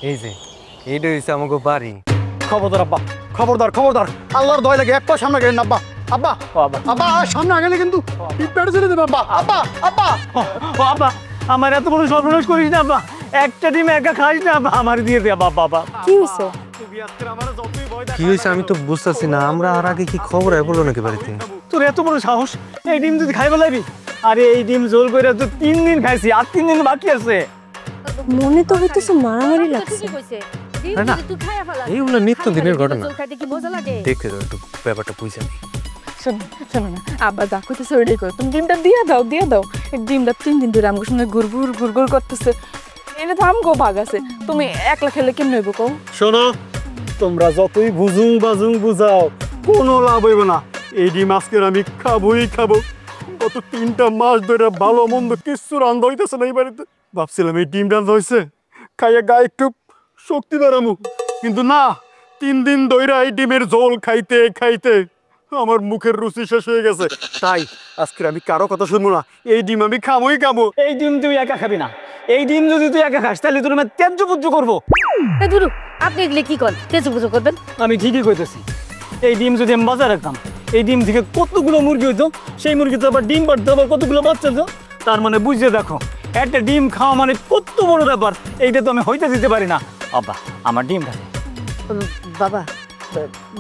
এই যে এইটা হইছে আমাকে বাড়ি। খবরদার আব্বা, খবরদার খবরদার, আল্লাহর দয় লাগে এক পা সামনে গেলেন আব্বা। আব্বা আব্বা সামনে গেলে কিন্তু পেটে ছেড়ে দেবে আব্বা। আব্বা আব্বা আব্বা আমার এত বড় সর্বনাশ করিস না আব্বা, একটা ডিম একা খাইস না আব্বা, আমার দিয়ে দে আব্বা। বাবা কি হইছে? কি হয়েছে আমি তো বুঝতেছি না। আমরা আর আগে কি খবর বললো নাকি বাড়িতে? তোর এত বড় সাহস, এই ডিম তুই খাইবা লাগবি? আরে এই ডিম জোল করে তো 3 দিন খাইছি, আর 3 দিন বাকি আছে। মনে তো হইতেছে মারামারি লাগছে। না এইগুলো নিত্য দিনের ঘটনা। দেখতে দাও একটু ব্যাপারটা বুঝে। শোনো শোনো না, আব্বা যা কইতেছে ওইটাই করো, তুমি ডিমটা দিয়ে দাও দিয়ে দাও। এই ডিমটা 3 দিন ধরে আমার সঙ্গে গুড়গুড় গুড়গুড় করতেছে, এটা তো আমগো ভাগ আছে, তুমি একলা খেলে কেমন হইব কও? শোনো, তোমরা যতই বুঝুং বাজুং বুঝাও কোনো লাভ হইব না। এই ডিম আজকের আমি খাবোই খাবো। গত 3টা মাস ধরে ভালো মন্দ কিচ্ছু রান্ধা হইতেছে না এই বাড়িতে। ভাবছিলাম এই ডিম রান্ধা হয়েছে খাইয়া গায়ে একটু শক্তি বাড়ামু, কিন্তু না, 3 দিন ধরে এই ডিমের ঝোল খাইতে খাইতে আমার মুখের রুচি শেষ হয়ে গেছে। তাই আজকে আমি কারো কথা শুনবো না, এই ডিম আমি খাবোই খাবো। এই ডিম তুই একা খাবি না, এই ডিম যদি তুই একা খাস তাহলে তোর আমি তেজ্য পুজ্য করবো। দুরু আপনি এগুলো কি করেন, তেজু পুজো করবেন? আমি ঠিকই কইতেছি, এই ডিম যদি আমি বাজারে রাখতাম, এই ডিম থেকে কতগুলো মুরগি হইতো, সেই মুরগিতে আবার ডিম পাড়তো, আবার কতগুলো বাচ্চা হতো। তার মানে বুঝে দেখো, একটা ডিম খাওয়া মানে কত বড় ব্যাপার, এইটা তো আমি হইতে দিতে পারি না। আব্বা আমার ডিমটা দে। বাবা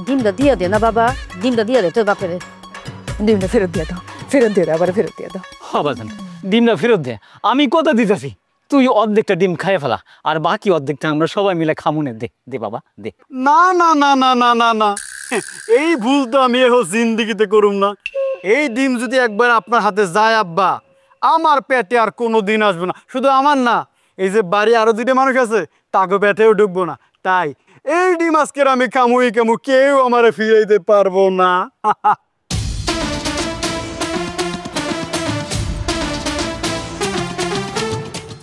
ডিমটা দিয়ে দে না বাবা, ডিমটা দিয়ে দে তোর বাপের। ডিমটা ফেরত দিয়ে দাও, ফেরত দিয়ে দাও, আবার ফেরত দিয়ে দাও। হবা জান, ডিমটা ফেরত দে, আমি কথা দিতেছি। তুই অর্ধেকটা ডিম খাইয়ে ফেলা, আর বাকি অর্ধেকটা আমরা সবাই মিলে খামুনে। দে দে বাবা দে। না না না না না না না, এই ভুল তো আমি এখন জিন্দিগিতে করুম না। এই ডিম যদি একবার আপনার হাতে যায় আব্বা, আমার পেটে আর কোনো দিন আসবে না। শুধু আমার না, এই যে বাড়ি আরো 2টা মানুষ আছে, তাকে পেটেও ঢুকবো না। তাই এই ডিম আজকের আমি কামুই কামু, কেউ আমার ফিরাইতে পারবো না।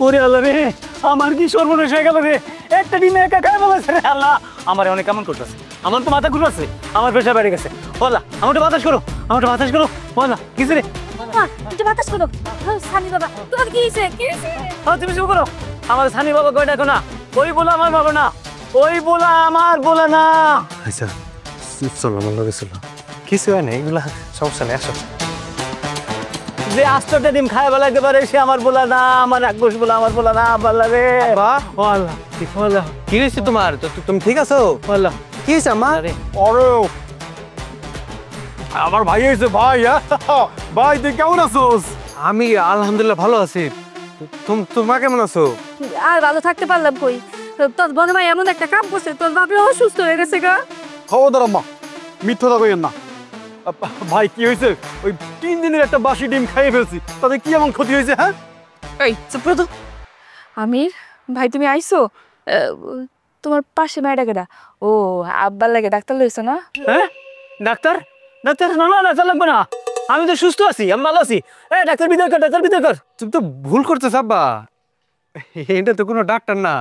ওরে আল্লাহ রে, আমার কি সর্বনাশ হয়ে গেল রে, একটা ডিমে একা খাই বলেছে রে আল্লাহ। আমার অনেক কেমন করতেছে, আমার তো মাথা ঘুরাচ্ছে, আমার প্রেশার বেড়ে গেছে। বলা আমাকে বাতাস করো, আমাকে বাতাস করো। বলা কিছু রে, একটু বাতাস করো। সানি বাবা তোমার কি হয়েছে? কি হয়েছে? তুমি শুরু করো। আমার সানি বাবা কই দেখো না, ওই বলা আমার বাবা না, ওই বলা আমার বলা না। আচ্ছা চলো আমার লগে চলো, কিছু হয় না, এগুলা সমস্যা নেই। আসো। যে আস্তটা ডিম খায় বেলা একেবারে সে আমার বলা না, আমার একবস বলা আমার বলা না। বলা রে বলা বলা, কি হয়েছে তোমার? তুমি ঠিক আছো? বলা কি হয়েছে আমার? আরে আমার ভাই হয়েছে ভাই। ভাই তুই কেমন আছোস? আমি আলহামদুলিল্লাহ ভালো আছি। তোমার কেমন আছো? আর ভালো থাকতে পারলাম কই, তোর বড় ভাই এমন একটা কাম করছে, তোর বাপে অসুস্থ হয়ে গেছে গা। খবরদার আম্মা, মিথ্যা কথা কইেন না। ভাই কি হয়েছে? ওই 3 দিনের একটা বাসি ডিম খাইয়ে ফেলছি, তাতে কি এমন ক্ষতি হয়েছে? হ্যাঁ এই চুপ করো তো। আমির ভাই তুমি আইছো? তোমার পাশে মেয়েটা কেডা? ও আব্বার লাগে ডাক্তার লইছো না? হ্যাঁ ডাক্তার? ডাক্তার না না ডাক্তার লাগবে না, আমি তো সুস্থ আছি, আমি ভালো আছি। ডাক্তার বিদায় কর, ডাক্তার বিদায় কর। তুমি তো ভুল করতেছ আব্বা, এটা তো কোনো ডাক্তার না,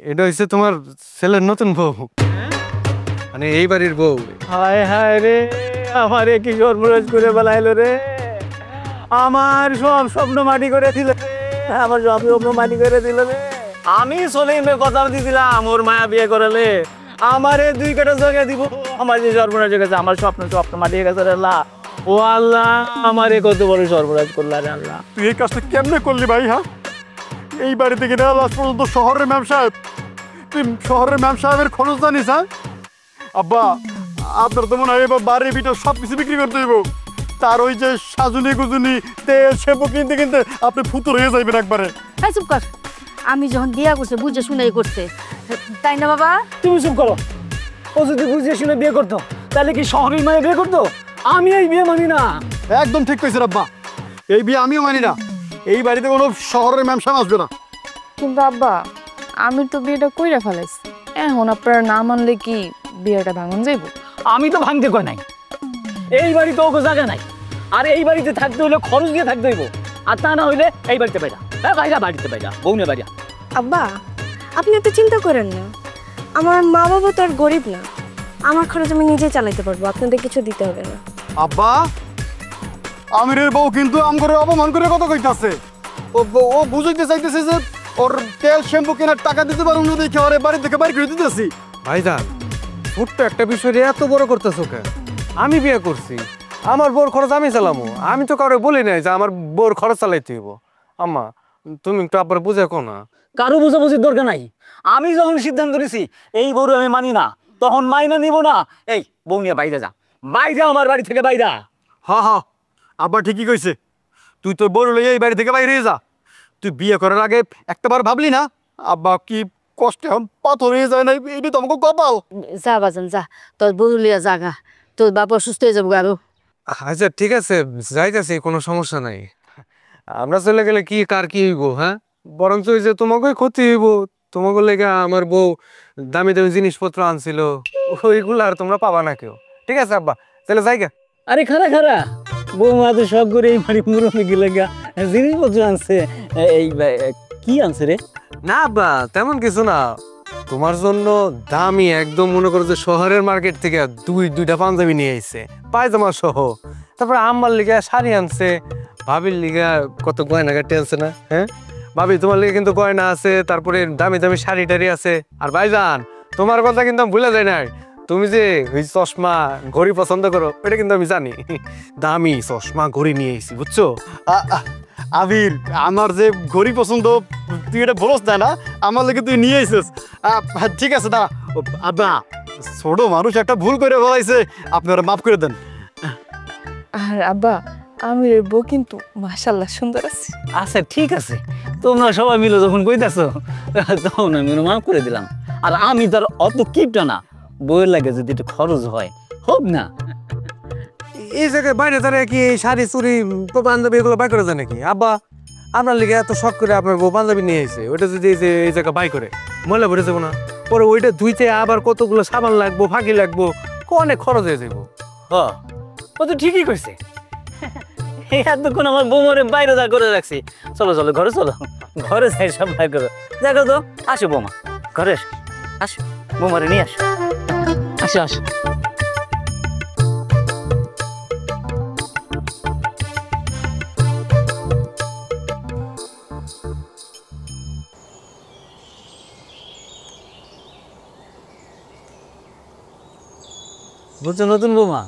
এটা হচ্ছে তোমার ছেলের নতুন বউ, মানে এই বাড়ির বউ। হায় হায় রে, আমারে কি সর্বনাশ করে বেলাইলো রে, আমার সব স্বপ্ন মাটি করে দিল রে, আমার সব স্বপ্ন মাটি করে দিল রে। আমি সলিমে কথা দিয়েছিলাম ওর মায়া বিয়ে করালে আমারে 2 কাটা জায়গা দিব, আমার যে সর্বনাশ হয়ে গেছে, আমার স্বপ্ন মাটি হয়ে গেছে রে আল্লাহ। ও আল্লাহ, আমারে কত বড় সর্বনাশ করলা রে আল্লাহ। তুই এই কাজটা কেমনে করলি ভাই? হ্যাঁ এই বাড়ি থেকে লাস্ট পর্যন্ত শহরের ম্যাম সাহেব, তুই শহরের ম্যাম সাহেবের খরচ জানিস? হ্যাঁ আব্বা, আপনার তো মনে হয় এবার বাড়ি ভিতর সব কিছু বিক্রি করতে হইব। তার ওই যে সাজুনি গুজুনি তেল শ্যাম্পু কিনতে কিনতে আপনি ফুতুর হয়ে যাইবেন একবারে। এই চুপ কর, আমি যখন বিয়া করছে বুঝে শুনেই করছে, তাই না বাবা? তুমি চুপ করো, ও যদি বুঝে শুনে বিয়ে করতো তাহলে কি শহরের মায়ে বিয়ে করতো? আমি এই বিয়ে মানি না। একদম ঠিক কইছেন আব্বা, এই বিয়ে আমিও মানি না। এই বাড়িতে কোনো শহরের ম্যাম সাহেব আসবে না। কিন্তু আব্বা আমি তো বিয়েটা কইরা ফেলাইছি, এখন আপনারা না মানলে কি বিয়েটা ভাঙন যাইব? আমি তো ভাঙতে কই নাই, এই বাড়ি তো ওকে জায়গা নাই, আর এই বাড়িতে থাকতে হইলে খরচ দিয়ে থাকতে হইব, আর তা না হইলে এই বাড়িতে বাইরা, বাইরা বাড়িতে বাইরা, বউনে বাইরা। আব্বা আপনি এত চিন্তা করেন না, আমার মা বাবা তো আর গরিব না, আমার খরচ আমি নিজে চালাইতে পারবো, আপনাদের কিছু দিতে হবে না। আব্বা, আমিরের বউ কিন্তু আম করে অপমান করে কথা কইতাছে। ও বুঝাইতে চাইতেছে যে ওর তেল শ্যাম্পু কেনার টাকা দিতে পারুন না দেখে ওরে বাড়ি থেকে বাইরে করে দিতেছি। ভাইজান ছোট্ট একটা বিষয় নিয়ে এত বড় করতেছো কেন? আমি বিয়ে করছি, আমার বোর খরচ আমি চালামো। আমি তো কারো বলি নাই যে আমার বোর খরচ চালাইতে হইব। আম্মা তুমি একটু আবার বুঝে কো না। কারো বোঝাবুঝির দরকার নাই। আমি যখন সিদ্ধান্ত নিছি এই বউ আমি মানি না, তখন মাইনা নিব না। এই বউ নিয়ে বাইরে যা, বাইরে আমার বাড়ি থেকে বাইরা। হ্যাঁ আব্বা ঠিকই কইছে, তুই তোর বড় লইয়া এই বাড়ি থেকে বাইরে যা। তুই বিয়ে করার আগে একটাবার ভাবলি না আব্বা কি কষ্টে এখন পাথর হয়ে যায় না? এটা তো আমাকে কপাল। যা বাজান যা, তোর বউলিয়া জাগা, তোর বাপ অসুস্থ হয়ে যাবো আরো। আচ্ছা ঠিক আছে, যাইতেছি, কোনো সমস্যা নাই। আমরা চলে গেলে কি কার কি হইব? হ্যাঁ, বরঞ্চ ওই যে তোমাকে ক্ষতি হইব। তোমাকে লেগে আমার বউ দামি দামি জিনিসপত্র আনছিল, ওইগুলো আর তোমরা পাবা না কেউ। ঠিক আছে আব্বা, তাহলে যাইগা। আরে খারা খারা, বৌমা তো শখ করে এই বাড়ি মুরব্বী গেলে জিনিসপত্র আনছে। এই কি আনছে রে? না আব্বা, তেমন কিছু না। তোমার জন্য দামি একদম মনে করো যে শহরের মার্কেট থেকে দুইটা পাঞ্জাবি নিয়ে আইছে, পায়জামা সহ। তারপরে আম্মার লিগা শাড়ি আনছে, ভাবির লিগা কত গয়নাগাটি আনছে না? হ্যাঁ ভাবি, তোমার লিগে কিন্তু গয়না আছে, তারপরে দামি দামি শাড়ি টাড়ি আছে। আর ভাইজান তোমার কথা কিন্তু আমি ভুলে যাই নাই, তুমি যে ওই চশমা ঘড়ি পছন্দ করো ওইটা কিন্তু আমি জানি। দামি চশমা ঘড়ি নিয়ে এসেছি, বুঝছো? আবির, আমার যে ঘড়ি পছন্দ তুই এটা বলস না, আমার লেগে তুই নিয়ে আইছিস। ঠিক আছে না আব্বা, ছোট মানুষ একটা ভুল করে বলাইছে, আপনারা মাফ করে দেন। আর আব্বা, আমি বউ কিন্তু মাশাআল্লাহ সুন্দর আছে। আচ্ছা ঠিক আছে, তোমরা সবাই মিলে যখন কইতাছো তখন আমি মাফ করে দিলাম। আর আমি তার অত কিপটা না, বইয়ের লাগে যদি একটু খরচ হয় হোক না। এই জায়গায় বাইরে দাঁড়িয়ে কি শাড়ি চুরি পাঞ্জাবি এগুলো বাই করে যায় নাকি? আব্বা আপনার লিগে এত শখ করে আপনার বউ পাঞ্জাবি নিয়ে এসে, ওইটা যদি এই জায়গায় বাই করে ময়লা ভরে যাবো না? পরে ওইটা ধুইতে আবার কতগুলো সাবান লাগবো, ফাঁকি লাগবো, অনেক খরচ হয়ে যাবো। ও তো ঠিকই কইছে। এতক্ষণ আমার বৌমারে বাইরে যা করে রাখছি। চলো চলো ঘরে চলো, ঘরে যাই সব বাইর করো। দেখো তো, আসো বৌমা, ঘরে আসো, বৌমারে নিয়ে আসো, আসো আসো। বুঝছো নতুন বৌমা,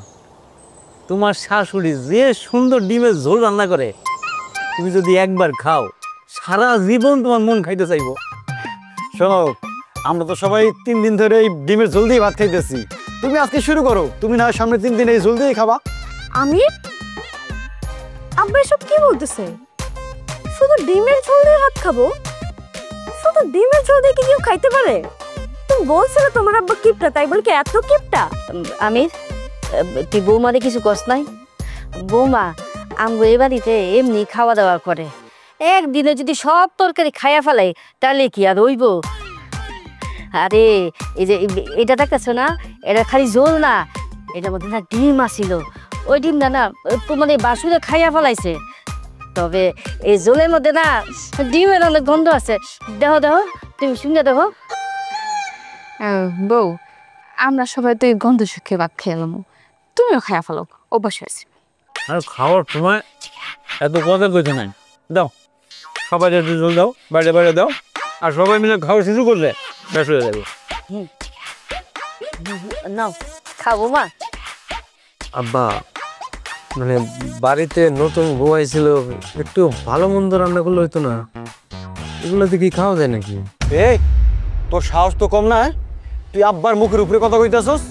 তোমার শাশুড়ি যে সুন্দর ডিমের ঝোল রান্না করে, তুমি যদি একবার খাও সারা জীবন তোমার মন খাইতে চাইবো। শোনো, আমরা তো সবাই 3 দিন ধরে এই ডিমের ঝোল দিয়ে ভাত খাইতেছি। তুমি আজকে শুরু করো, তুমি না সামনে 3 দিন এই ঝোল দিয়ে খাবা। আমি আব্বা এসব কি বলতেছে? শুধু ডিমের ঝোল দিয়ে ভাত খাবো? শুধু ডিমের ঝোল দিয়ে কি কেউ খাইতে পারে? তুমি বলছিলে তোমার আব্বা কিপটা, তাই বলে কি এত কিপটা? আমির, তুই বৌমারে কিছু কস নাই? বৌমা আমগো এই বাড়িতে এমনি খাওয়া দাওয়া করে, একদিনে যদি সব তরকারি খাইয়া ফেলাই তাহলে কি আর হইব? আরে এই যে এটা দেখতেছো না, এটা খালি ঝোল না, এটার মধ্যে না ডিম আসিল। ওই ডিমটা না তোমার এই বাসুরে খাইয়া ফেলাইছে। তবে এই ঝোলের মধ্যে না ডিমের অনেক গন্ধ আছে। দেখো দেখো, তুমি শুনে দেখো। বউ, আমরা সবাই তো এই গন্ধ সুখে ভাত খেলাম, তুমিও খাইয়া ফেলো, অভ্যাস হয়েছে। আর খাওয়ার সময় এত কথা কইতে নাই। দাও সবাই একটু জল দাও, বাইরে বাইরে দাও, আর সবাই মিলে খাওয়া শুরু করলে শেষ হয়ে যাবে। নাও খাবো মা। আব্বা মানে বাড়িতে নতুন বউ আইছিল, একটু ভালো মন্দ রান্না করলে হইতো না? এগুলোতে কি খাওয়া যায় নাকি? এই তোর সাহস তো কম না? তুই আব্বার মুখের উপরে কথা কইতেছস?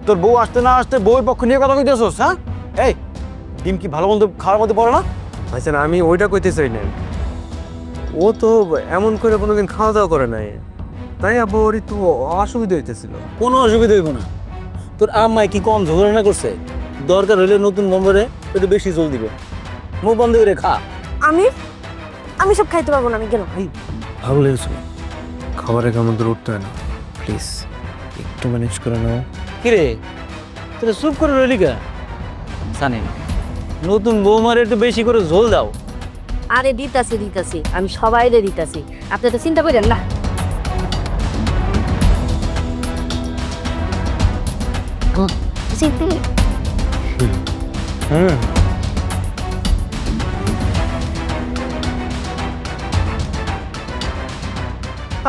তোর বউ আসতে না আসতে বউয়ের পক্ষ নিয়ে কথা কইতেছস? হ্যাঁ, এই ডিম কি ভালো মন্দ খাওয়ার মধ্যে পড়ে না? ভাইজান আমি ওইটা কইতে চাই না, ও তো এমন করে কোনোদিন খাওয়া দাওয়া করে নাই, তাই আব্বা ওর একটু অসুবিধা হইতেছিল। কোনো অসুবিধা হইব না। তোর আম্মাই কি কম ঝোল রান্না করছে? দরকার হইলে নতুন নম্বরে একটু বেশি জল দিবে। মুখ বন্ধ করে খা। আমি সব খাইতে পারবো না, আমি গেলাম। ভালো লেগেছে, খাবারের কেমন দূর উঠতে হয় না, প্লিজ একটু ম্যানেজ করে নাও। কিরে তোরা চুপ করে রইলি কা? জানি নতুন বৌমার একটু বেশি করে ঝোল দাও। আরে দিতাছি দিতাছি, আমি সবাইরে দিতাছি, আপনি তো চিন্তা করেন না।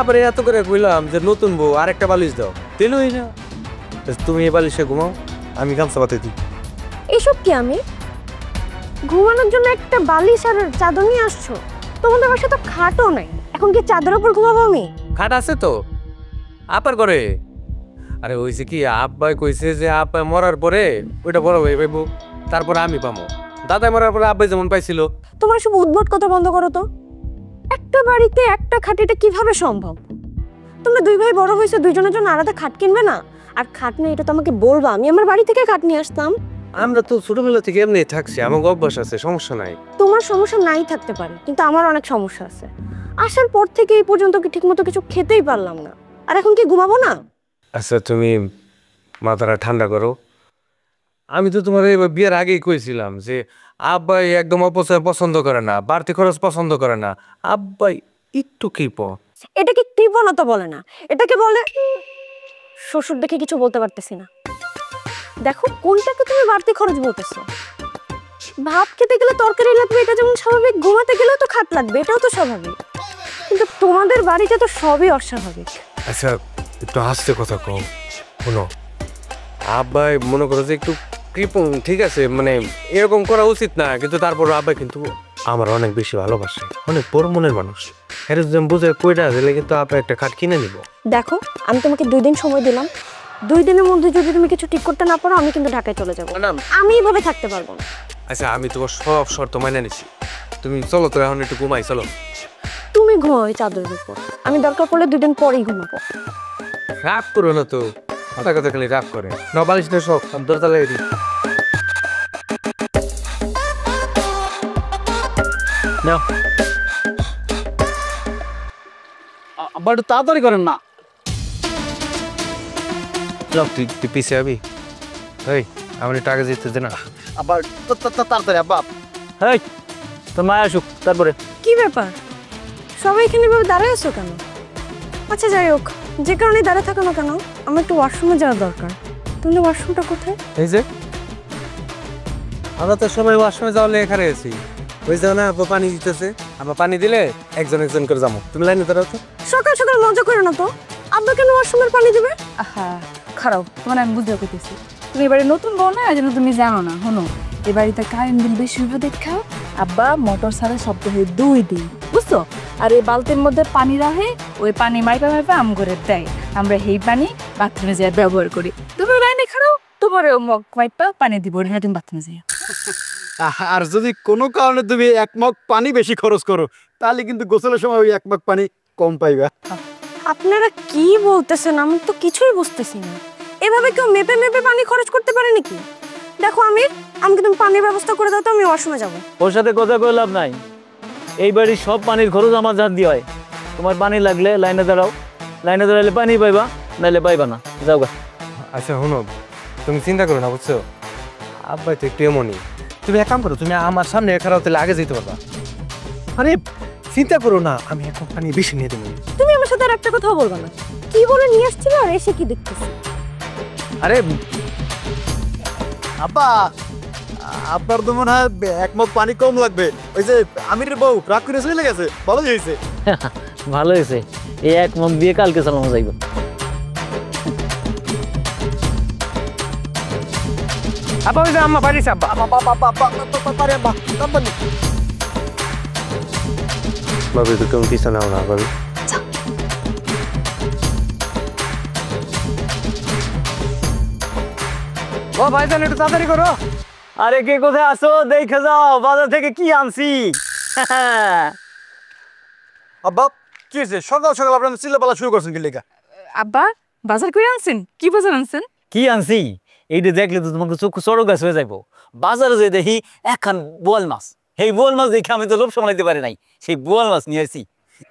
আবার এত করে কইলাম যে নতুন বউ আরেকটা বালিশ দাও, দিল হয়ে যা। তুমি এই বালিশে ঘুমাও, আমি গামছা পাতে দিই। এসব কি আমি ঘুমানোর জন্য একটা বালিশ আর চাদর নিয়ে আসছো? তোমাদের বাসায় তো খাটও নাই, এখন কি চাদরের উপর ঘুমাবো আমি? খাট আছে তো আপার করে। আরে হইছে কি, আব্বাই কইছে যে আব্বাই মরার পরে ওইটা বড় হয়ে পাইবো, তারপরে আমি পামো। দাদাই মরার পরে আব্বাই যেমন পাইছিল। তোমার সব উদ্ভট কথা বন্ধ করো তো। একটা বাড়িতে একটা খাট, এটা কিভাবে সম্ভব? তোমরা দুই ভাই বড় হয়েছে, দুইজনের জন্য আলাদা খাট কিনবে না? আর খাট নেই এটা তো আমাকে বলবা, আমি আমার বাড়ি থেকে খাট নিয়ে আসতাম। আমরা তো ছোটবেলা থেকে এমনি থাকছি, আমার অভ্যাস আছে, সমস্যা নাই। তোমার সমস্যা নাই থাকতে পারে, কিন্তু আমার অনেক সমস্যা আছে। আসার পর থেকে এই পর্যন্ত কি ঠিকমতো কিছু খেতেই পারলাম না, আর এখন কি ঘুমাবো না? আচ্ছা তুমি মাথাটা ঠান্ডা করো। আমি তো তোমার এই বিয়ের আগেই কইছিলাম যে আব্বাই একদম অপচয় পছন্দ করে না, বাড়তি খরচ পছন্দ করে না। আব্বাই একটু কৃপ। এটাকে কৃপণতা বলে না, এটাকে বলে শ্বশুর দেখে কিছু বলতে পারতেছি না। দেখো কোনটাকে তুমি বাড়তি খরচ বলতেছো? ভাত খেতে গেলে তরকারি লাগবে, এটা যেমন স্বাভাবিক, ঘুমাতে গেলেও তো খাট লাগবে, এটাও তো স্বাভাবিক। কিন্তু তোমাদের বাড়িতে তো সবই অস্বাভাবিক। আচ্ছা একটু হাসতে কথা কও। শোনো, আব্বাই মনে করো যে একটু কৃপণ, ঠিক আছে, মানে এরকম করা উচিত না, কিন্তু তারপর আব্বাই কিন্তু আমার অনেক বেশি ভালোবাসে, অনেক বড় মনের মানুষ। এটা যদি আমি বুঝে কইটা দিলে কিন্তু আব্বা একটা খাট কিনে নিব। দেখো আমি তোমাকে 2 দিন সময় দিলাম, 2 দিনের মধ্যে যদি তুমি কিছু ঠিক করতে না পারো, আমি কিন্তু ঢাকায় চলে যাবো। আমি এইভাবে থাকতে পারবো না। আচ্ছা আমি তোমার সব শর্ত মাইনে নিছি, তুমি চলো তো এখন একটু ঘুমাই, চলো। তুমি ঘুমাও এই চাদরের উপর, আমি দরকার পড়লে 2 দিন পরেই ঘুমাবো। রাগ করো না তো, কথা কথা খালি রাগ করে। নবালিশ না সব দরতলা এরি। নাও আব্বা একটু তাড়াতাড়ি করেন না। তুই পিছিয়ে আবি, এই আমার টাকা দিতে দে না। আবার তাড়াতাড়ি আব্বা। হেই তোর মা আসুক তারপরে। কি ব্যাপার, সবাই এখানে ভাবে দাঁড়ায় আছো কেন? আচ্ছা যাই হোক, যে কারণে দাঁড়ায় থাকো না কেন, আমার একটু ওয়াশরুমে যাওয়ার দরকার। তোমাদের ওয়াশরুমটা কোথায়? এই যে আমরা তো সবাই ওয়াশরুমে যাওয়ার লেখা রয়েছি, ওই যাও না আব্বা পানি দিতেছে, আমরা পানি দিলে একজন একজন করে যাবো। তুমি লাইনে দাঁড়াও তো। সকাল সকাল মজা করো না তো, আব্বা কেন ওয়াশরুমের পানি দেবে? আহা খারাপ, তোমার আমি বুঝতে কইতেছি, তুমি এবারে নতুন বউ না, এই জন্য তুমি জানো না। শোনো, এ বাড়িতে কারেন্ট বিল বেশি হইব দেখা আব্বা মোটর ছাড়া সপ্তাহে 2 দিন, বুঝছো? আর এই বালতির মধ্যে পানি রাখে, ওই পানি মাইপা মাইপা আম করে দেয়, আমরা সেই পানি বাথরুমে যাই ব্যবহার করি। তুমি লাইনে খারাও, তোমার মগ মাইপা পানি দিব, না তুমি বাথরুমে যাই। আর যদি কোনো কারণে তুমি 1 মগ পানি বেশি খরচ করো, তাহলে কিন্তু গোসলের সময় ওই 1 মগ পানি কম পাইবা। আপনারা কি বলতেছেন, আমি তো কিছুই বুঝতেছি না। এভাবে কেউ মেপে মেপে পানি খরচ করতে পারে নাকি? দেখো আমির, আমাকে তুমি পানির ব্যবস্থা করে দাও তো, আমি ওয়াশরুমে যাবো। ওর সাথে কথা কই লাভ নাই, এই বাড়ির সব পানির খরচ আমার হাত দিয়ে হয়। তোমার পানি লাগলে লাইনে দাঁড়াও, লাইনে দাঁড়ালে পানি পাইবা, নাইলে পাইবা না, যাও গা। আচ্ছা শোনো, তুমি চিন্তা করো না, বুঝছো? আব্বাই তো একটু এমনই। তুমি এক কাম করো, তুমি আমার সামনে খারাপ হলে আগে যেতে পারবা। আরে চিন্তা করো না, আমি এখন পানি বেশি নিয়ে দেবো। তুমি আমার সাথে আর একটা কথাও বলবা না। কি বলে নিয়ে আসছিল আর এসে কি দেখতেছি? আরে আব্বা, আপনার তো মনে হয় 1 মগ পানি কম লাগবে। ওই যে আমিরের বউ রাগ করে চলে গেছে, ভালো হয়েছে। ভালো হয়েছে, এই 1 মগ দিয়ে কালকে চালানো যাইব। আব্বা ওই যে আম্মা বাড়িছে, আব্বা ভাবি তো তুমি পিছনে নাও না ভাবি। ও ভাইজান একটু তাড়াতাড়ি করো। আরে কে কোথায় আসো দেখে যাও, বাজার থেকে কি আনছি। আব্বা কি হয়েছে, সকাল সকাল আপনার চিল্লাপালা শুরু করছেন কি লেখা? আব্বা বাজার করে আনছেন? কি বাজার আনছেন? কি আনছি এইটা দেখলে তো তোমাকে চক্ষু চড়ক গাছ হয়ে যাইব। বাজারে যে দেখি একখান বোয়াল মাছ, সেই বোয়াল মাছ দেখে আমি তো লোভ সামলাইতে পারি নাই, সেই বোয়াল মাছ নিয়ে আসি।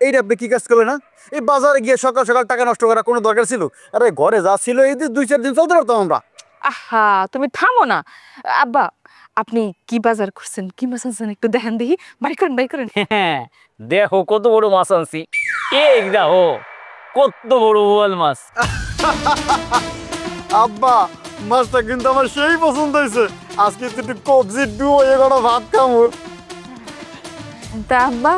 এইটা আপনি কি কাজ করলেন না? এই বাজারে গিয়ে সকাল সকাল টাকা নষ্ট করার কোনো দরকার ছিল? আরে ঘরে যা ছিল এই 2-4 দিন চলতে পারতাম আমরা। আহা তুমি থামো না। আব্বা আপনি কি বাজার করছেন, কি মাছ আনছেন একটু দেখেন দেখি, বাই করেন বাই করেন। হ্যাঁ দেখো কত বড় মাছ আনছি, এই দেখো কত বড় বোয়াল মাছ। আব্বা মাছটা কিন্তু আমার সেই পছন্দ হয়েছে, আজকে একটু কবজি ডুবো এগুলো ভাত খাবো। তা আব্বা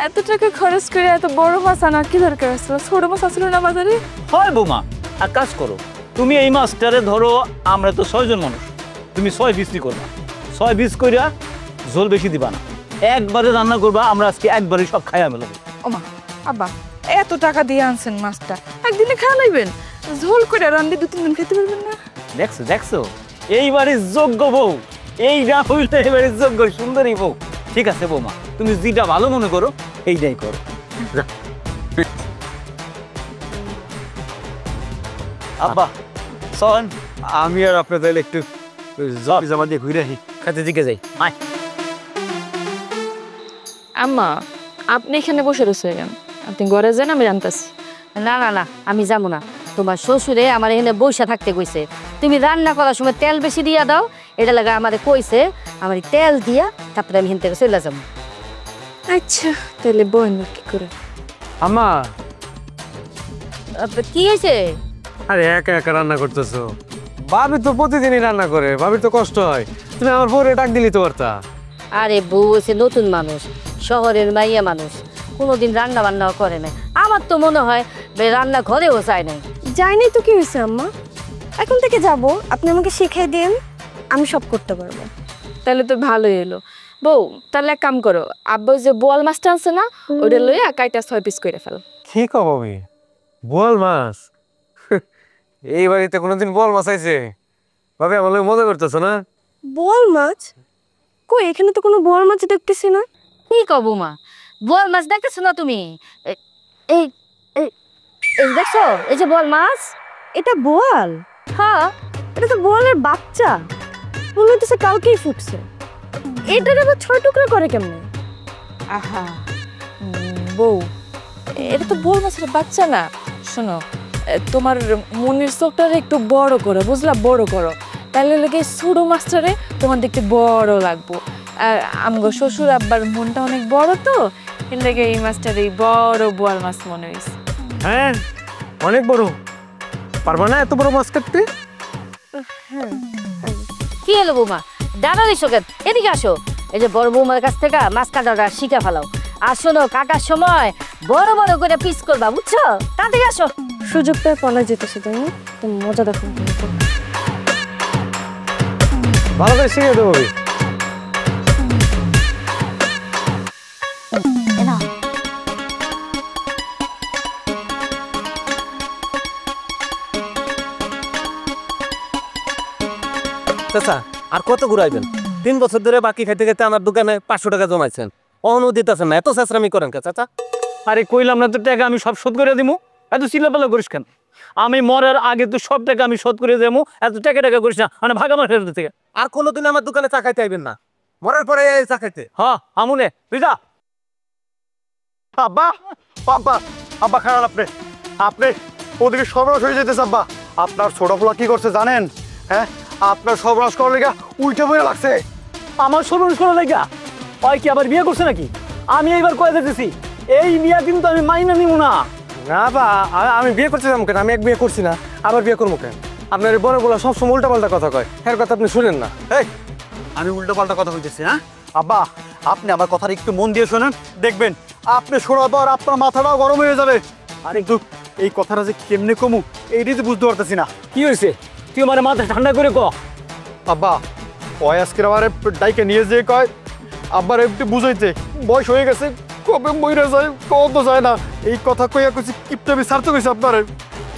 এত টাকা খরচ করে এত বড় মাছ আনার কি দরকার আছে? ছোট মাছ আসলো না বাজারে? হয় বৌমা, এক কাজ করো, তুমি এই মাছটারে ধরো, আমরা তো 6 জন মানুষ, তুমি 6 পিসই করবা, 6 পিস কইরা ঝোল বেশি দিবা না, একবারে রান্না করবা, আমরা আজকে একবারে সব খাইয়া মেলাবো। ওমা আব্বা এত টাকা দিয়ে আনছেন মাছটা, একদিনে খাওয়া লাইবেন? ঝোল করে রান্দি 2-3 দিন খেতে পারবেন না? দেখছো দেখছো, এইবারে যোগ্য বউ, এই না হইলে এবারে যোগ্য সুন্দরী বউ। ঠিক আছে বৌমা, তুমি যেটা ভালো মনে করো এইটাই করো। আব্বা চল, আমি আর আপনার তাহলে একটু জমি জামা দিয়ে ঘুরে আসি। খাতে দিকে যাই। আয় আম্মা আপনি এখানে বসে রয়েছে কেন? আপনি ঘরে যান, আমি জানতাছি। না না না, আমি যাবো না। তোমার শ্বশুরে আমার এখানে বইসা থাকতে কইছে, তুমি রান্না করার সময় তেল বেশি দিয়া দাও, এটা লাগা আমারে কইছে, আমার তেল দিয়া তারপরে আমি এখান থেকে চলে যাবো। আচ্ছা তাহলে বোন কি করে? আম্মা, কি হয়েছে? আরে একা একা রান্না করতেছো? ভাবি তো প্রতিদিনই রান্না করে, ভাবির তো কষ্ট হয়, তুমি আমার পরে ডাক দিলি তো পারতা। আরে বউ হচ্ছে নতুন মানুষ, শহরের মাইয়া মানুষ, কোনোদিন রান্না বান্নাও করে নাই। আমার তো মনে হয় রান্না ঘরেও চায় নাই। যাইনি তো কি হয়েছে আম্মা? এখন থেকে যাব, আপনি আমাকে শিখিয়ে দিন, আমি সব করতে পারবো। তাহলে তো ভালোই এলো। বউ তাহলে এক কাম করো, আব্বা যে বোয়াল মাছটা আছে না, ওটা লইয়া কাইটা 6 পিস করে ফেল। কি কব ভাবি, বোয়াল মাছ? এই বাড়িতে কোনোদিন বোয়াল মাছ আইছে? ভাবি আমার লগে মজা করতেছো না? বোয়াল মাছ? কই, এখানে তো কোনো বোয়াল মাছ দেখতেছি না। কি কব মা, বোয়াল মাছ দেখতেছো না তুমি? এই এই এই দেখছো, এই যে বোয়াল মাছ। এটা বোয়াল? হ্যাঁ, এটা তো বোয়ালের বাচ্চা, মনে হইতেছে কালকেই ফুটছে। এটার আবার 6 টুকরা করে কেমনে? আহা বউ, এটা তো বোয়াল মাছের বাচ্চা না। শোনো, তোমার মনের চোখটা একটু বড় করো, বুঝলা? বড় করো, তাহলে লাগে ছোট মাছটারে তোমার দেখতে বড় লাগবো। আর আমগো শ্বশুর আব্বার মনটা অনেক বড়, তো এর লাগে এই মাছটার এই বড় বোয়াল মাছ মনে হয়েছে। হ্যাঁ অনেক বড়, পারবা না এত বড় মাছ কাটতে? কি হলো বৌমা, দাঁড়া দিছো কেন? এদিকে আসো, এই যে বড় বৌমার কাছ থেকে মাছ কাটাটা শিখে ফেলাও। আর শোনো, কাটার সময় বড় বড় করে পিস করবা, বুঝছো? তাড়াতাড়ি আসো। সুযোগ পেয়ে পলা যেতেছে, তাই না? তো মজা দেখো। ভালো করে শিখে দেবো ভাবি। চাচা আর কত ঘুরাইবেন? 3 বছর ধরে বাকি খাইতে খাইতে আমার দোকানে 500 টাকা জমাইছেন, অনও দিতেছেন না, এত চেঁচড়ামি করেন কে চাচা? আরে কইলাম না তো টাকা আমি সব শোধ করে দিমু, এত চিল্লাপাল্লা করিস কেন? আমি মরার আগে তো সব টাকা আমি শোধ করে দেবো, এত টাকা টাকা করিস না, মানে ভাগ আমার ফেরত থেকে। আর কোনোদিন আমার দোকানে চা খাইতে আইবেন না, মরার পরে চা খাইতে। হ্যাঁ আমুনে তুই যা। আব্বা আব্বা আব্বা খারাপ, আপনি ওদিকে সর্বনাশ হয়ে যেতেছে আব্বা। আপনার ছোট ফোলা কি করছে জানেন? হ্যাঁ, আপনার সর্বনাশ করার লেগা উল্টে বয়ে লাগছে। আমার সর্বনাশ করা লাগা হয় কি? আবার বিয়ে করছে নাকি? আমি এইবার কয়ে দিতেছি, এই বিয়া কিন্তু আমি মাইনা নিব না। না বা আমি বিয়ে করছিলাম কেন? আমি এক বিয়ে করছি না, আবার বিয়ে করবো কেন? আপনার এই বড় বলা সবসময় উল্টা পাল্টা কথা কয়, এর কথা আপনি শুনেন না। এই, আমি উল্টো পাল্টা কথা হইতেছি? হ্যাঁ আব্বা, আপনি আমার কথাটা একটু মন দিয়ে শোনেন, দেখবেন আপনি শোনার পর আপনার মাথাটাও গরম হয়ে যাবে। আর একটু এই কথাটা যে কেমনে কমু এইটাই তো বুঝতে পারতেছি না। কি হয়েছে? তুই আমার মাথা ঠান্ডা করে ক। আব্বা কয় আজকে আবার ডাইকে নিয়ে যেয়ে কয় আব্বার একটু বুঝাইতে বয়স হয়ে গেছে, কবে মইরা যায় কত যায় না, এই কথা কইয়া কইছি কিপটা আমি সারতে কইছি আপনার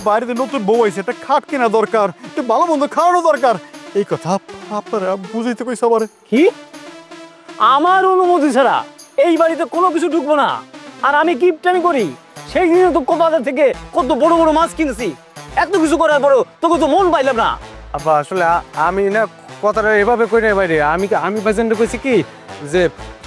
বাড়িতে নতুন বউ হয়েছে, একটা খাট কেনা দরকার, একটু ভালো মন্দ খাওয়ানো দরকার, এই কথা আপনারা বুঝাইতে কইছে আবার। কি? আমার অনুমতি ছাড়া এই বাড়িতে কোনো কিছু ঢুকবো না? আর আমি কিপটামি করি? সেই দিনে তো কোথা থেকে কত বড় বড় মাছ কিনেছি, এত কিছু করার পরও তোকে তো মন পাইলাম না। আব্বা আসলে আমি না কথাটা এভাবে কই না বাইরে, আমি পেশেন্টে কইছি কি যে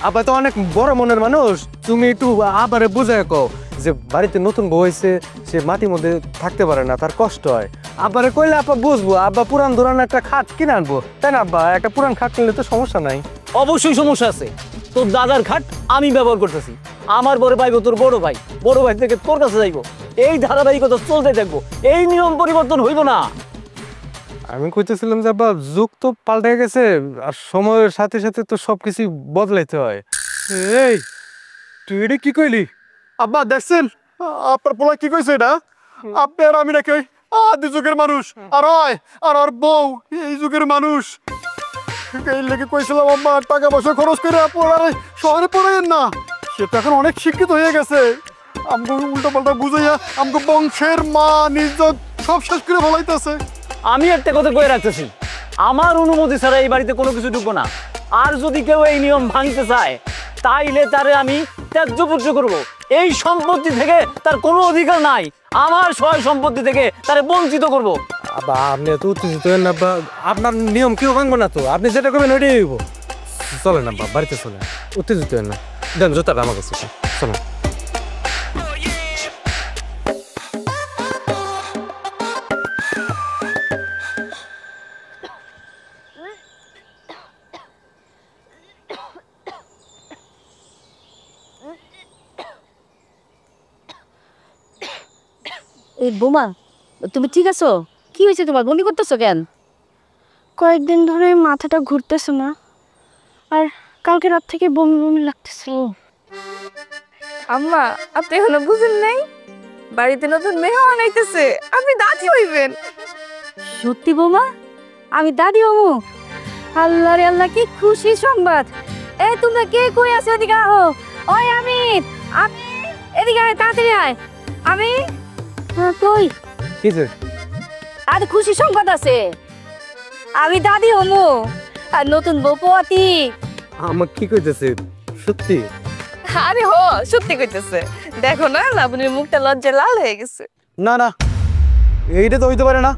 আব্বা তো অনেক বড় মনের মানুষ, তুমি একটু আবারে বুঝায় কও যে বাড়িতে নতুন বউ হয়েছে, সে মাটির মধ্যে থাকতে পারে না, তার কষ্ট হয়। আব্বারে কইলে আব্বা বুঝবো, আব্বা পুরান ধরান একটা খাট কিনে আনবো, তাই না আব্বা? একটা পুরান খাট কিনলে তো সমস্যা নাই। অবশ্যই সমস্যা আছে, তোর দাদার খাট আমি ব্যবহার করতেছি, আমার বড় ভাই তোর বড় ভাই, বড় ভাই থেকে তোর কাছে যাইবো, এই ধারাবাহিকতা চলতে থাকবো, এই নিয়ম পরিবর্তন হইব না। আমি কইতেছিলাম যে আব্বা যুগ তো পাল্টে গেছে, আর সময়ের সাথে সাথে তো সবকিছু বদলাইতে হয়। এই তুই এটা কি কইলি? আব্বা দেখছেন আপনার পোলা কি কইছে এটা? আপনি আর আমি নাকি ওই আদি যুগের মানুষ, আর হয় আর ওর বউ এই যুগের মানুষ। এই লেগে কইছিলাম আম্মা টাকা পয়সা খরচ করে পড়ারে শহরে পড়াইয়েন না। সে তো এখন অনেক শিক্ষিত হয়ে গেছে, আমগো উল্টো পাল্টা বুঝাইয়া আমগো বংশের মান ইজ্জত সব শেষ করে বলাইতেছে। আমি একটা কথা কয়ে রাখতেছি, আমার অনুমতি ছাড়া এই বাড়িতে কোনো কিছু ঢুকবো না। আর যদি কেউ এই নিয়ম ভাঙতে চায় তাইলে তারে আমি ত্যায্যপুত্র করবো। এই সম্পত্তি থেকে তার কোনো অধিকার নাই, আমার সয় সম্পত্তি থেকে তারে বঞ্চিত করব। আব্বা আপনি এত উত্তেজিত হন না, আপনার নিয়ম কেউ ভাঙবো না তো, আপনি যেটা করবেন ওইটাই হইব। চলেন আব্বা বাড়িতে চলেন, উত্তেজিত হন না। দেন জুতাটা আমার কাছে, চলেন। এই বোমা, তুমি ঠিক আছো? কি হয়েছে তোমার, বমি করতেছো কেন? কয়েকদিন ধরে মাথাটা ঘুরতেছে না, আর কালকে রাত থেকে বমি বমি লাগতেছে। আম্মা আপনি এখনো বুঝেন নাই, বাড়িতে নতুন মেহমান আইতেছে, আপনি দাদি হইবেন। সত্যি বোমা, আমি দাদি হমু? আল্লাহ রে আল্লাহ, কি খুশি সংবাদ। এই তোমরা কে কই আছো, এদিকে আহো। ওই আমি এদিকে আয়, তাড়াতাড়ি আয়। আমি কই? কিসে? আর খুশি সংবাদ আছে, আমি দাদি হমু আর নতুন বউ পোয়াতি। আমার কি কইতেছে সত্যি? আরে হো, সত্যি কইতেছে। দেখো না লাবণীর মুখটা লজ্জায় লাল হয়ে গেছে। না না, এইটা তো হইতে পারে না।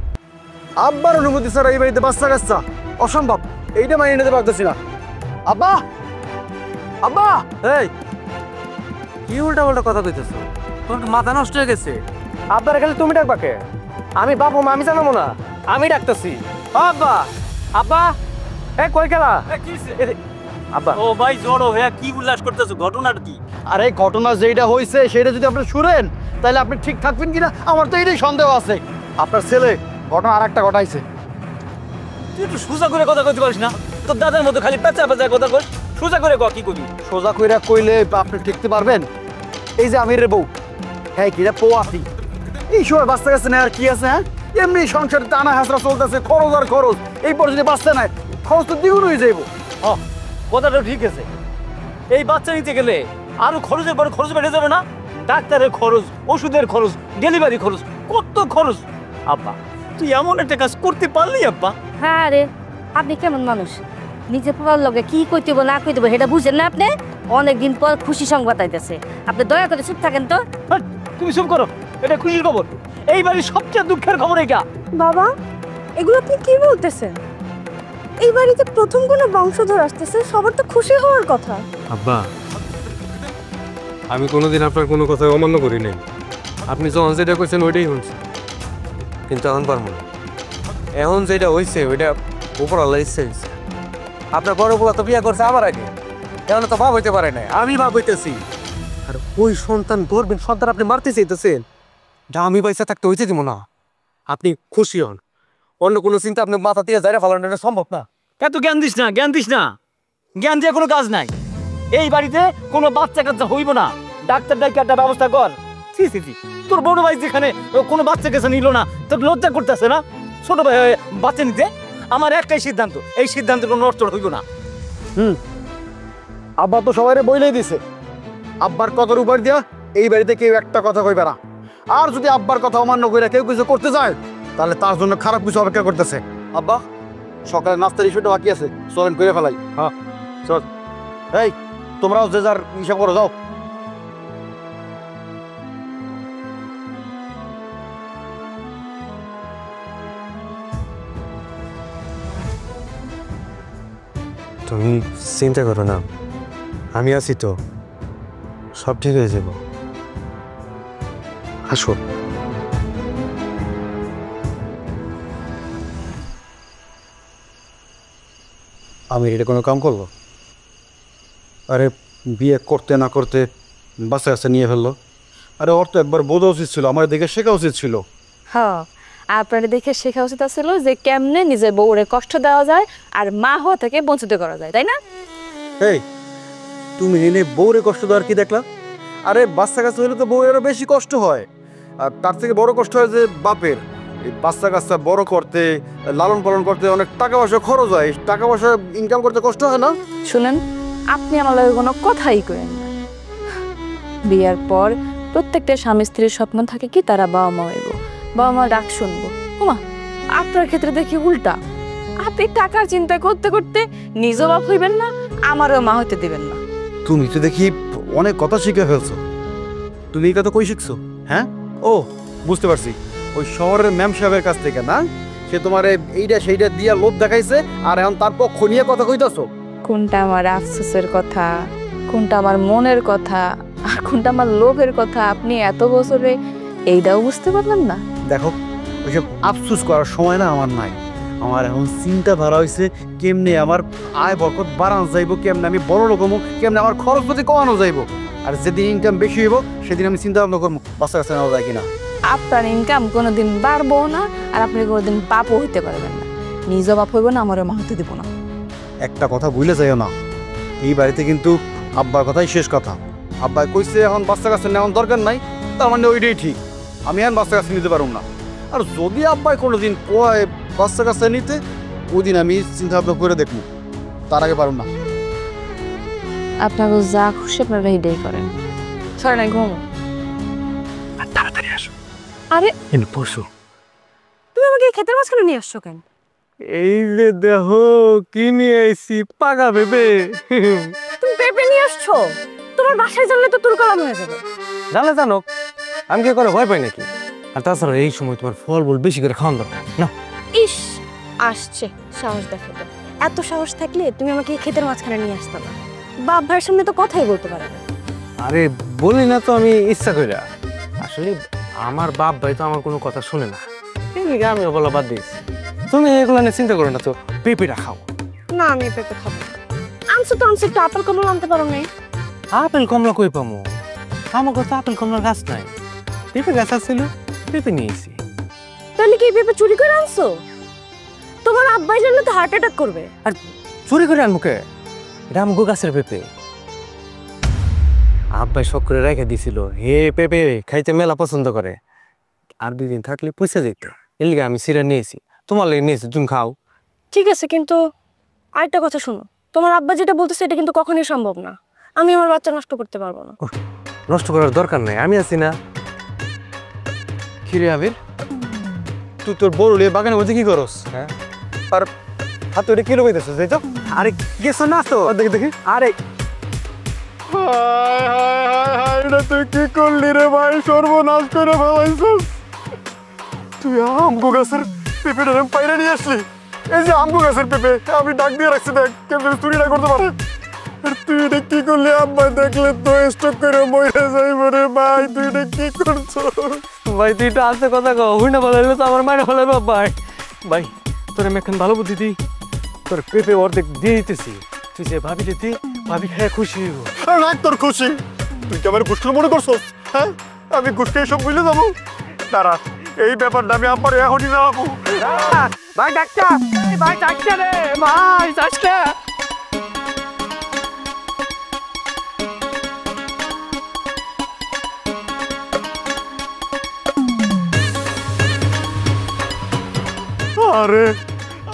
আব্বার অনুমতি ছাড়া এই বাড়িতে বাচ্চা কাচ্চা অসম্ভব, এইটা মানিয়ে নিতে পারতেছি না। আব্বা, আব্বা, এই কি উল্টা পাল্টা কথা কইতেছো? তোর কি মাথা নষ্ট হয়ে গেছে? আপনার খালি তুমি ডাকবা কে? আমি বাবু মা আমি জানাবো না, আমি ডাকতেছি। আব্বা, আব্বা, এ কই গেলা? আব্বা। ও ভাই জড়ো হয়ে কি উল্লাস করতেছো, ঘটনাটা কি? আর এই ঘটনা যেটা হয়েছে সেটা যদি আপনি শুনেন তাহলে আপনি ঠিক থাকবেন কিনা আমার তো এইটাই সন্দেহ আছে। আপনার ছেলে ঘটনা আর একটা ঘটাইছে। তুই একটু সোজা করে কথা কইতে পারিস না? তোর দাদার মতো খালি পেঁচা পেঁচা কথা কই, সোজা করে ক কি কবি? সোজা কইরা কইলে আপনি ঠিকতে পারবেন? এই যে আমিরের বউ, হ্যাঁ কিরা পোয়াতি, এই সময় বাচ্চা কাছে নেই আর কি আছে? হ্যাঁ এমনি সংসারে টানা হাসরা চলতেছে, খরচ আর খরচ, এই পর যদি বাচ্চা নেয় খরচ তো দ্বিগুণ হয়ে যাইব। কথাটা ঠিক আছে, এই বাচ্চা নিতে গেলে আরো খরচের পরে খরচ বেড়ে যাবে না? ডাক্তারের খরচ, ওষুধের খরচ, ডেলিভারি খরচ, কত খরচ। আব্বা তুই এমন একটা কাজ করতে পারলি আব্বা? হ্যাঁ রে, আপনি কেমন মানুষ, নিজে পড়ার লগে কি কইতে হবে না কইতে হবে সেটা বুঝেন না আপনি? অনেকদিন পর খুশি সংবাদ আইতেছে, আপনি দয়া করে চুপ থাকেন তো। তুমি চুপ করো, এটা খুশির খবর। এই বাড়ির সবচেয়ে দুঃখের খবর এটা। বাবা, এগুলো আপনি কি বলতেছেন? এই বাড়িতে প্রথম কোনো বংশধর আসতেছে, সবার তো খুশি হওয়ার কথা। আব্বা, আমি কোনোদিন আপনার কোনো কথা অমান্য করি নাই। আপনি যখন যেটা কইছেন ওইটাই শুনছি, কিন্তু এখন পারবো না। এখন যেটা হয়েছে ওইটা উপর আল্লাহ ইচ্ছা হয়েছে। আপনার বড় বলা তো বিয়া করছে আমার আগে, এখন তো ভাব হইতে পারে না, আমি ভাব হইতেছি। আর ওই সন্তান গর্বের সন্তান আপনি মারতে চাইতেছেন, যা আমি পয়সা থাকতে হইতে দিব না। আপনি খুশি হন, অন্য কোনো চিন্তা আপনি মাথা দিয়ে যাইরা ফেলানো এটা সম্ভব না। এত জ্ঞান দিস না, জ্ঞান দিস না, জ্ঞান দিয়ে কোনো কাজ নাই। এই বাড়িতে কোনো বাচ্চা কাচ্চা হইব না, ডাক্তার ডাক্তার একটা ব্যবস্থা কর। সি সি সি, তোর বড় ভাই যেখানে কোনো বাচ্চা কাচ্চা নিল না, তোর লজ্জা করতেছে না ছোট ভাই বাচ্চা নিতে? আমার একটাই সিদ্ধান্ত, এই সিদ্ধান্তে কোনো নড়চড় হইব না। আব্বা তো সবাই বইলেই দিছে, আব্বার কথার উপর দিয়া এই বাড়িতে কেউ একটা কথা কইবে না। আর যদি আব্বার কথা অমান্য কইরা কেউ কিছু করতে যায় তাহলে তার জন্য খারাপ কিছু অপেক্ষা করতেছে। আব্বা, সকালে নাস্তার ইস্যুটা বাকি আছে, চলেন করে ফেলাই। হ্যাঁ চল। এই তোমরাও যে যার হিসাব করো, যাও। তুমি চিন্তা করো না, আমি আছি তো, সব ঠিক হয়ে যাব। আসো। আমি এটা কোনো কাম করলো? আরে বিয়ে করতে না করতে বাচ্চা কাচ্চা নিয়ে ফেললো। আরে ওর তো একবার বোঝা উচিত ছিল, আমার দেখে শেখা উচিত ছিল। হ্যাঁ, আপনার দেখে শেখা উচিত ছিল যে কেমনে নিজের বউরে কষ্ট দেওয়া যায় আর মা হওয়া থেকে বঞ্চিত করা যায়, তাই না? এই তুমি এনে বউরে কষ্ট দেওয়ার কি দেখলা? আরে বাচ্চা কাচ্চা হলে তো বউয়েরও বেশি কষ্ট হয়, আর তার থেকে বড় কষ্ট হয় যে বাপের। এই বাচ্চা কাচ্চা বড় করতে, লালন পালন করতে অনেক টাকা পয়সা খরচ হয়, টাকা পয়সা ইনকাম করতে কষ্ট হয় না? শুনেন, আপনি আমার লগে কোনো কথাই করেন না। বিয়ার পর প্রত্যেকটা স্বামী স্ত্রীর স্বপ্ন থাকে কি তারা বাবা মা হইব, বাবা মা ডাক শুনবো। ওমা, আপনার ক্ষেত্রে দেখি উল্টা। আপনি টাকার চিন্তা করতে করতে নিজও বাপ হইবেন না, আমারও মা হইতে দিবেন না। তুমি তো দেখি অনেক কথা শিখে ফেলছো। তুমি এই কথা কই শিখছো? হ্যাঁ, ও বুঝতে পারছি, ওই শহরের ম্যাম সাহেবের কাছ থেকে না? সে তোমার এইটা সেইটা দিয়া লোভ দেখাইছে, আর এখন তার পক্ষ নিয়ে কথা কইতাছো। কোনটা আমার আফসোসের কথা, কোনটা আমার মনের কথা, আর কোনটা আমার লোভের কথা আপনি এত বছরে এইটাও বুঝতে পারলেন না? দেখো, ওইসব আফসোস করার সময় না আমার নাই। আমার এখন চিন্তা ধারা হয়েছে কেমনে আমার আয় বরকত বাড়ানো যাইব, কেমনে আমি বড় লোক হবো, কেমনে আমার খরচ পাতি কমানো যাইব। আর যেদিন ইনকাম বেশি হইব সেদিন আমি চিন্তা ভাবনা করবো বাচ্চা কাছে নেওয়া যায় কিনা। আপনার ইনকাম কোনোদিন বাড়বো না, আর আপনি কোনোদিন বাপও হইতে পারবেন না। নিজও বাপ হইব না, আমারও মা হইতে দিব না। একটা কথা ভুলে যাইও না, এই বাড়িতে কিন্তু আব্বার কথাই শেষ কথা। আব্বা কইছে এখন বাচ্চা কাছে নেওয়ার দরকার নাই, তার মানে ওইটাই ঠিক। আমি এখন বাচ্চা কাছে নিতে পারব না। আর যদি আব্বাই কোনোদিন কয় বাচ্চা কাছে নিতে, ওই দিন আমি চিন্তা ভাবনা করে দেখবো, তার আগে পারব না। আপনাকে যা খুশি আপনারা এইটাই করেন। সরে নাই ঘুমো। তাড়াতাড়ি আসো। আরে এনে বসো। তুমি আমাকে এই ক্ষেতের মাঝখানে নিয়ে আসছো কেন? এই যে দেখো কি নিয়ে আইছি, পাকা ভেবে। তুমি পেঁপে নিয়ে আসছো? তোমার বাসায় জানলে তো তুলকালাম হয়ে যাবে। জানলে জানো, আমি কি করে ভয় পাই নাকি? আর তাছাড়া এই সময় তোমার ফল বল বেশি করে খাওয়ান দরকার না। ইস, আসছে সাহস দেখাতে। এত সাহস থাকলে তুমি আমাকে এই ক্ষেতের মাঝখানে নিয়ে আসতে না। বাপ ভাইয়ের সামনে তো কথাই বলতে পারে না। আরে বলি না তো আমি ইচ্ছা কইরা। আসলে আমার বাপ ভাই তো আমার কোনো কথা শুনে না, এই লিগে আমিও বলা বাদ দিয়েছি। তুমি এগুলো নিয়ে চিন্তা করো না তো, পেঁপেটা খাও। না, আমি পেঁপে খাবো। আনছো তো আনছো, একটু আপেল কমলা আনতে পারো না? আপেল কমলা কই পামো? আমার কাছে আপেল কমলার গাছ নাই। পেঁপে গাছ আছিল, পেঁপে নিয়েছি। তাহলে কি এই পেঁপে চুরি করে আনছো? তোমার আব্বাই জানলে তো হার্ট অ্যাটাক করবে। আর চুরি করে আনমুখে, এটা আমগো গাছের পেঁপে। আব্বাই শখ করে রেখে দিছিল, হে পেঁপে খাইতে মেলা পছন্দ করে। আর 2 দিন থাকলে পয়সা যেত, এর লিগে আমি সিরা নিয়েছি। তোমার লেগে নিয়েছি, তুমি খাও। ঠিক আছে, কিন্তু আরেকটা কথা শোনো, তোমার আব্বা যেটা বলতেছে এটা কিন্তু কখনোই সম্ভব না। আমি আমার বাচ্চা নষ্ট করতে পারবো না। নষ্ট করার দরকার নাই, আমি আছি না। কিরে আবির, তুই তোর বড় লিয়ে বাগানের মধ্যে কি করস? হ্যাঁ, আর হাতে ওটা কি লগাইতেছ? যাই তো। আরে গেছো না তো, দেখি দেখি। আরে হায় হায় হায় হায়, এটা তুই কি করলি রে ভাই? সর্বনাশ করে ফেলাইছিস তুই। আমগো গাছের পেঁপেটা পাইরে নিয়ে আসলি। এই যে আমগো গাছের পেঁপে, আমি ডাক দিয়ে রাখছি, দেখ কেউ চুরি না করতে পারে। আর তুই এটা কি করলি? আব্বা দেখলে তো স্টক করে মরে যাইব রে ভাই। তুই এটা কি করছো ভাই? তুই তো আসতে কথা কও, হুই না বলাইলে তো আমার মায়ের ফেলাইব। ভাই ভাই, তোর আমি এখন ভালো বুদ্ধি দিই, তোর পেঁপে অর্ধেক দিয়ে দিতেছি। তুই যে ভাবি দিতি, ভাবি খায় খুশি হইব। রাখ তোর খুশি। তুই কি আমার ঘুষখোর মনে করছো? হ্যাঁ, আমি ঘুষকে সব বুঝলে যাবো? দাঁড়া, এই ব্যাপারটা আমি আমার এখনই যাবো। ভাই ডাক্তার, ভাই ডাক্তার রে, ভাই ডাক্তার। আরে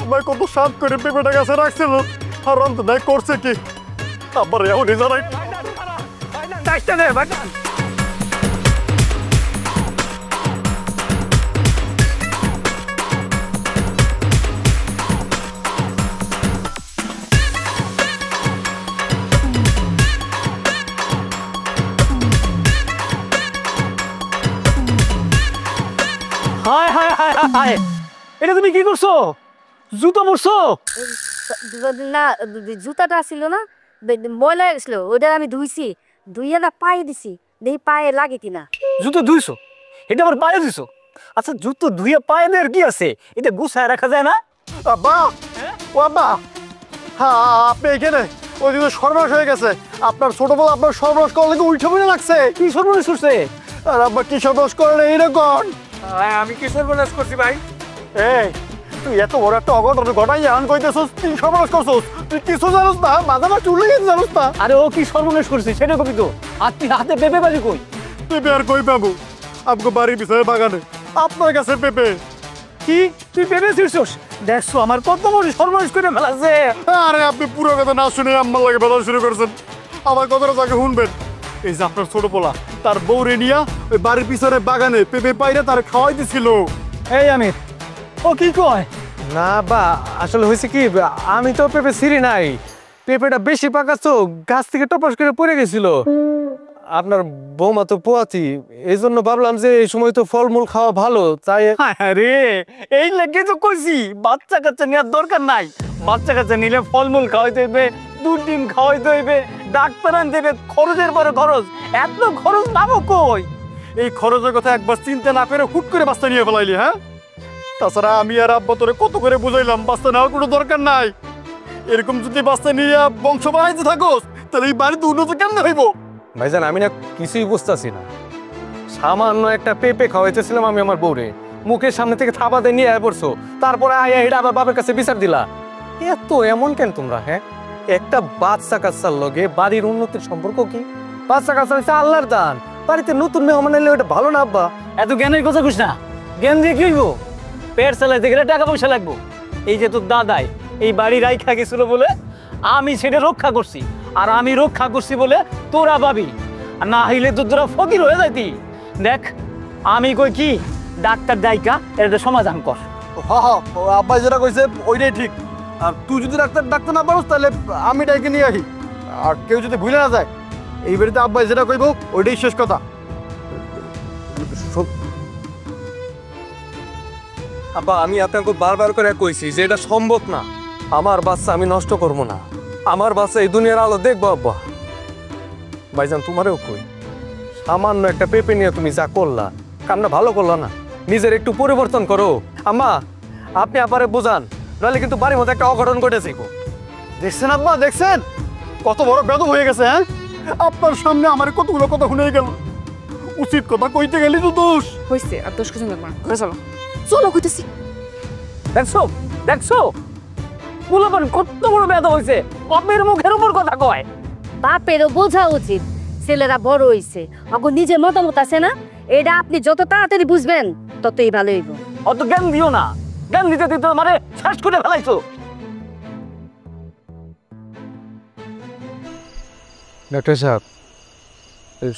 আমার কত সাত করে পেঁপেটা গাছে রাখছিল, আর অন্তদায় করছে কি? আবার এখনই জানাই। ডাক্তার রে, ভাই। হায় হায় হায় হায়, এটা তুমি কি করছো? জুতো পরছো? না, জুতাটা ছিল না, ময়লা ছিল, ওটা আমি ধুইছি, ধুইয়া না পায়ে দিছি, দেখি পায়ে লাগে কিনা। জুতো ধুইছো? এটা আবার পায়ে দিছো? আচ্ছা, জুতো ধুইয়া পায়ে দেওয়ার কি আছে? এটা গুছায় রাখা যায় না? আব্বা, ও আব্বা, হ্যাঁ আপনি এখানে? ওই দিকে সর্বনাশ হয়ে গেছে। আপনার ছোট বল আপনার সর্বনাশ করার লেগে উঠে পড়ে লাগছে। কি সর্বনাশ করছে? আর আব্বা কি সর্বনাশ করেন এইরকম? আমি কি সর্বনাশ করছি ভাই? এই তুই এত বড় একটা অঘটন ঘটাই আন কইতেছস, তুই সর্বনাশ করছস, তুই কিছু জানোস না, মাথা মা চুল লেগে জানোস না। আরে ও কি সর্বনাশ করছে সেটা কবি তো, আর তুই হাতে পেঁপে বাজি কই? পেঁপে আর কই পাবো? আমগো বাড়ির পিছনে বাগানে আপনার কাছে পেঁপে। কি তুই পেঁপে ছিড়ছস? দেখছো আমার কত বড় সর্বনাশ করে ফেলাছে। আরে আপনি পুরো কথা না শুনে আম্মার লাগে বলা শুরু করছেন। আমার কথাটা তাকে শুনবেন। এই যে আপনার ছোট পোলা তার বউরে নিয়া ওই বাড়ির পিছনে বাগানে পেঁপে পাইরে তার খাওয়াই দিছিল। এই আমির, ও কি কয়? না বা আসলে হয়েছে কি, আমি তো পেঁপে ছিঁড়ি নাই, পেঁপেটা বেশি পাকাচ্ছ গাছ থেকে টপাস করে পড়ে গেছিল। আপনার বৌমা তো পোয়াতি, এই জন্য ভাবলাম যে এই সময় তো ফলমূল খাওয়া ভালো, তাই। আরে এই লেগে তো কইছি বাচ্চা কাচ্চা নেওয়ার দরকার নাই। বাচ্চা কাচ্চা নিলে ফলমূল খাওয়াইতে হইবে, দুধ ডিম খাওয়াইতে হইবে, ডাক্তার আনতে হইবে, খরচের পরে খরচ। এত খরচ নামো কই? এই খরচের কথা একবার চিন্তা না করে হুট করে বাস্তা নিয়ে ফেলাইলি। হ্যাঁ, তাছাড়া আমি আর আব্বা তোরে কত করে বুঝাইলাম বাস্তা নেওয়ার কোনো দরকার নাই। এরকম যদি বাস্তা নিয়ে বংশ বাড়াইতে থাকোস তাহলে এই বাড়িতে উন্নত কেমনে হইব? ভাইজান আমি না কিছুই বুঝতেছি না, সামান্য একটা পেঁপে খাওয়াইতেছিলাম আমি আমার বউরে, মুখের সামনে থেকে থাবা দিয়ে নিয়ে আয় পড়ছো, তারপরে আয়া এটা আবার বাবার কাছে বিচার দিলা। এত এমন কেন তোমরা? হ্যাঁ, একটা বাচ্চা কাচ্চার লগে বাড়ির উন্নতির সম্পর্ক কি? বাচ্চা কাচ্চা হচ্ছে আল্লাহর দান, বাড়িতে নতুন মেহমান এলে ওটা ভালো না আব্বা? এত জ্ঞানের কথা কইস না। জ্ঞান দিয়ে কি হইব? পেট চালাইতে গেলে টাকা পয়সা লাগবো। এই যে তোর দাদাই এই বাড়ি রাইখা গেছিল বলে আমি সেটা রক্ষা করছি, আর আমি রক্ষা করছি বলে তোরা ভাবি, আর না হইলে তো তোরা ফকির হয়ে যাইতি। দেখ আমি কই কি, ডাক্তার ডাইকা এটা সমাধান কর। হ্যাঁ হ্যাঁ, আব্বা যেটা কইছে ওইটাই ঠিক। আর তুই যদি ডাক্তার না পারোস তাহলে আমি ডাইকে নিয়ে আসি। আর কেউ যদি ভুলে না যায়, এই বাড়িতে আব্বা যেটা কইব ওইটাই শেষ কথা। আব্বা আমি আপনাকে বারবার করে কইছি যে এটা সম্ভব না, আমার বাচ্চা আমি নষ্ট করবো না, আমার বাচ্চা এই দুনিয়ার আলো দেখবো। আব্বা ভাইজান তোমারেও কই, সামান্য একটা পেঁপে নিয়ে তুমি যা করলা, কামনা ভালো করলা না, নিজের একটু পরিবর্তন করো। আম্মা আপনি আপারে বোঝান, নাহলে কিন্তু বাড়ির মধ্যে একটা অঘটন ঘটেছে। দেখছেন আব্বা, দেখছেন কত বড় বেদব হয়ে গেছে। হ্যাঁ, আপনার সামনে আমার কতগুলো কথা শুনে গেল, উচিত কথা কইতে গেলি তো দোষ হইছে। আর দোষ কিছু লাগবে না, ঘরে চলো। চলো কইতেছি। দেখছো দেখছো বলবেন কত বড় বেদা হইছে, বাপের মুখের উপর কথা কয়। বাপেরও বোঝা উচিত ছেলেরা বড় হইছে, এখন নিজের মতামত আছে না, এটা আপনি যত তাড়াতাড়ি বুঝবেন ততই ভালো হইব। অত জ্ঞান দিও না, জ্ঞান দিতে দিতে মানে শেষ করে ফেলাইছো। ডাক্তার সাহেব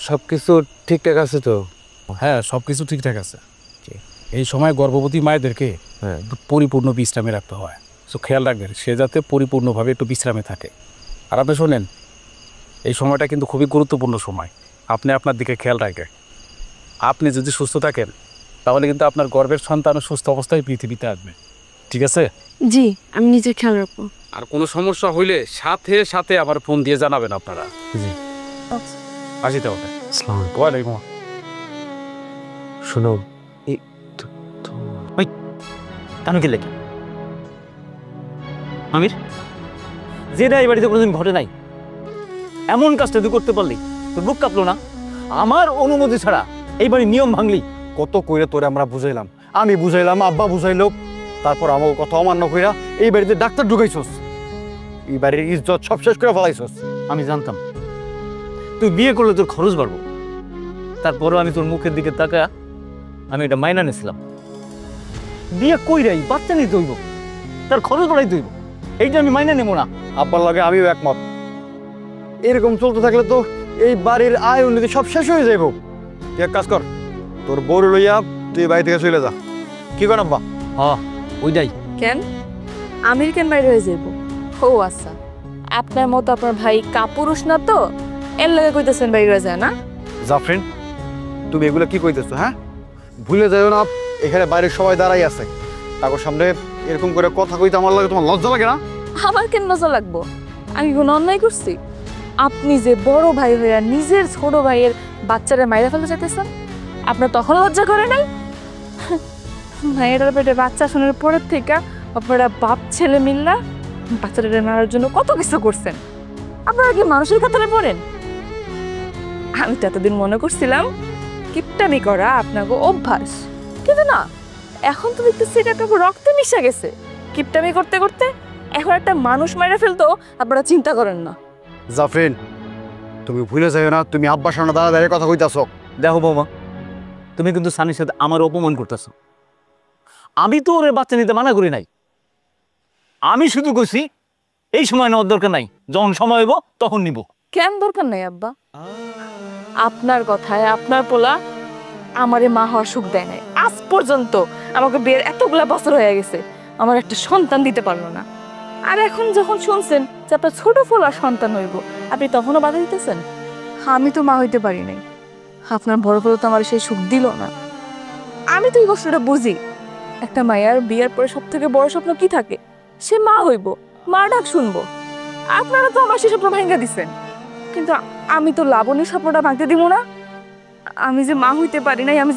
সব কিছু ঠিকঠাক আছে তো? হ্যাঁ, সব কিছু ঠিকঠাক আছে। এই সময় গর্ভবতী মায়েদেরকে পরিপূর্ণ বিশ্রামে রাখতে হয়, সো খেয়াল রাখবেন সে যাতে পরিপূর্ণভাবে একটু বিশ্রামে থাকে। আর আপনি শোনেন, এই সময়টা কিন্তু খুবই গুরুত্বপূর্ণ সময়, আপনি আপনার দিকে খেয়াল রাখবেন। আপনি যদি সুস্থ থাকেন তাহলে কিন্তু আপনার গর্ভের সন্তানও সুস্থ অবস্থায় পৃথিবীতে আসবে, ঠিক আছে? জি, আমি নিজের খেয়াল রাখবো। আর কোনো সমস্যা হইলে সাথে সাথে আবার ফোন দিয়ে জানাবেন আপনারা। জি আসি তাহলে। আসসালামু আলাইকুম। ওয়ালাইকুম। শোনো কেন কি লেখা আমির, যেটা এই বাড়িতে কোনোদিন ঘটে নাই, এমন কাজটা তুই করতে পারলি, তোর বুক কাঁপলো না? আমার অনুমতি ছাড়া এই বাড়ির নিয়ম ভাঙলি। কত কইরা তোরে আমরা বুঝাইলাম, আমি বুঝাইলাম, আব্বা বুঝাইলো, তারপর আমার কথা অমান্য কইরা এই বাড়িতে ডাক্তার ঢুকাইছস, এই বাড়ির ইজ্জত সব শেষ করে ফেলাইছস। আমি জানতাম তুই বিয়ে করলে তোর খরচ বাড়বো, তারপরও আমি তোর মুখের দিকে তাকা আমি এটা মাইনা নিয়েছিলাম। বিয়ে কইরাই বাচ্চা নিতে হইব, তার খরচ বাড়াইতে হইব, এইটা আমি মাইনা নেবো না। আব্বার লাগে আমিও একমত। এরকম চলতে থাকলে তো এই বাড়ির আয় উন্নতি সব শেষ হয়ে যাইব। তুই এক কাজ কর, তোর বউরে লইয়া তুই বাড়ি থেকে চলে যা। কি কর আব্বা? হ্যাঁ ওইটাই। কেন আমির কেন বাইরে হয়ে যাইব? ও আচ্ছা, আপনার মতো আপনার ভাই কাপুরুষ না তো, এর লাগে কইতেছেন বাইরে হয়ে যায় না? জাফরিন, তুমি এগুলো কি কইতেছো? হ্যাঁ, ভুলে যাও না এখানে বাইরের সবাই দাঁড়াই আছে, তারপর সামনে এরকম করে কথা কইতে আমার লাগে তোমার লজ্জা লাগে না? আমার কেন লজ্জা লাগবো? আমি কোনো অন্যায় করছি? আপনি যে বড় ভাই হইয়া নিজের ছোট ভাইয়ের বাচ্চারা মাইরা ফেলতে চাইতেছেন, আপনার তখন লজ্জা করে নাই? মায়ের পেটে বাচ্চা শোনার পরের থেকে আপনারা বাপ ছেলে মিল্লা বাচ্চাটাকে মারার জন্য কত কিছু করছেন। আপনারা কি মানুষের খাতারে পড়েন? আমি তো এতদিন মনে করছিলাম কিপটামি করা আপনাকে অভ্যাস, কিন্তু না, এখন তো দেখতেছি এটা একটা রক্তে মিশা গেছে। কিপটামি করতে করতে এখন একটা মানুষ মেরে ফেলতো, আপনারা চিন্তা করেন না। জাফরিন, তুমি ভুলে যাও না, তুমি আব্বার সামনে দাঁড়িয়ে কথা কইতাছো। দেখো বৌমা, তুমি কিন্তু সানির সাথে আমার অপমান করতেছো। আমি তো ওর বাচ্চা নিতে মানা করি নাই, আমি শুধু কইছি এই সময় নেওয়ার দরকার নাই, যখন সময় হইব তখন নিব। কেন দরকার নাই আব্বা? আপনার কথায় আপনার পোলা আমারে মা হওয়ার সুখ দেয় নাই। আজ পর্যন্ত আমাকে বিয়ের এতগুলা বছর হয়ে গেছে, আমার একটা সন্তান দিতে পারলো না। আর এখন যখন শুনছেন যে আপনার ছোট পোলা সন্তান হইব, আপনি তখনও বাধা দিতেছেন? আমি তো মা হইতে পারি নাই, আপনার বড় পোলা তো আমার সেই সুখ দিল না। আমি তো এই কষ্টটা বুঝি। একটা মায়ের বিয়ের পরে সব থেকে বড় স্বপ্ন কি থাকে? সে মা হইব, মা ডাক শুনবো। আপনারা তো আমার সেই স্বপ্ন ভাঙা দিচ্ছেন, কিন্তু আমি তো লাবণীর স্বপ্নটা ভাঙতে দিব না। আমি যে মা হইতে পারি নাই, আমি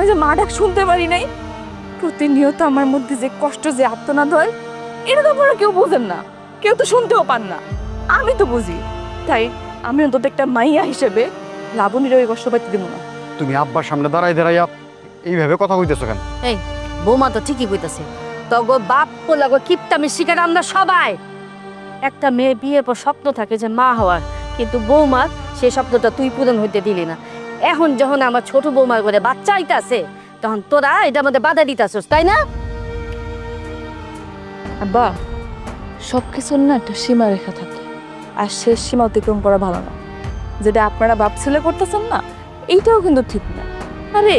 যে মা ডাক শুনতে পারি নাই, প্রতিনিয়ত আমার মধ্যে যে কষ্ট, যে আত্মনাদ হয়, এটা তো আপনারা কেউ বুঝেন না, কেউ তো শুনতেও পান না। আমি তো বুঝি, তাই আমি অন্তত একটা মাইয়া হিসেবে লাবণীর ওই কষ্ট পাইতে দিব না। তুমি আব্বার সামনে দাঁড়াইয়া এইভাবে কথা কইতেছো কেন? এই বৌমা তো ঠিকই কইতাছে, তগো বাপ পোলাগো কিপটামি শিকার আমরা সবাই। একটা মেয়ে বিয়ের পর স্বপ্ন থাকে যে মা হওয়ার, কিন্তু বৌমার সেই স্বপ্নটা তুই পূরণ হইতে দিলি না। এখন যখন আমার ছোট বৌমার ঘরে বাচ্চা আইতাছে, তখন তোরা এটার মধ্যে বাধা দিতাছস, তাই না? আব্বা, সব কিছুর না একটা সীমা রেখা থাকে, আর শেষ সীমা অতিক্রম করা ভালো না। যেটা আপনারা বাপ ছেলে করতেছেন না, এইটাও কিন্তু ঠিক না। আরে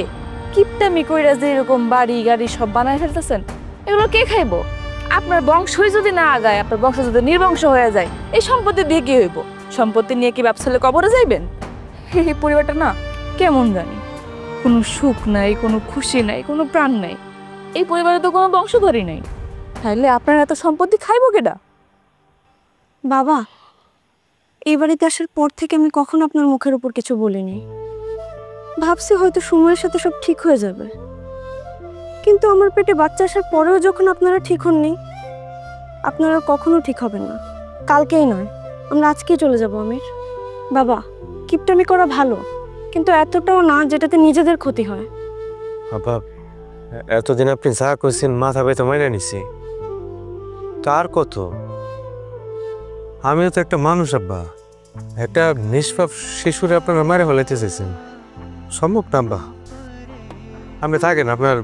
কিপটামি কইরা যে এরকম বাড়ি গাড়ি সব বানায় ফেলতেছেন, এগুলো কে খাইবো? আপনার বংশই যদি না আগায়, আপনার বংশ যদি নির্বংশ হয়ে যায়, এই সম্পত্তি দিয়ে কি হইব? সম্পত্তি নিয়ে কি বাপ ছেলে কবরে যাইবেন? এই পরিবারটা না কেমন জানি, কোনো সুখ নাই, কোনো খুশি নাই, কোনো প্রাণ নাই। এই পরিবারে তো কোনো বংশধরই নাই, তাইলে আপনার এত সম্পত্তি খাইবো কেডা? বাবা, এই বাড়িতে আসার পর থেকে আমি কখনো আপনার মুখের উপর কিছু বলিনি। ভাবছি হয়তো সময়ের সাথে সব ঠিক হয়ে যাবে, কিন্তু আমার পেটে বাচ্চা আসার পরেও যখন আপনারা ঠিক হননি, আপনারা কখনো ঠিক হবেন না। কালকেই নয়, আমরা আজকেই চলে যাব আমির। বাবা, কিপটামি করা ভালো, কিন্তু এতটাও না যেটাতে নিজেদের ক্ষতি হয়। আব্বা, এতদিন আপনি যা কইছেন মাথা ব্যথা মাইনা নিছি, তার কত? আমিও তো একটা মানুষ আব্বা, একটা নিষ্পাপ শিশুরে আপনারা মারে ফেলাইতে চাইছেন, সম্ভব না আব্বা। আপনি থাকেন, আপনার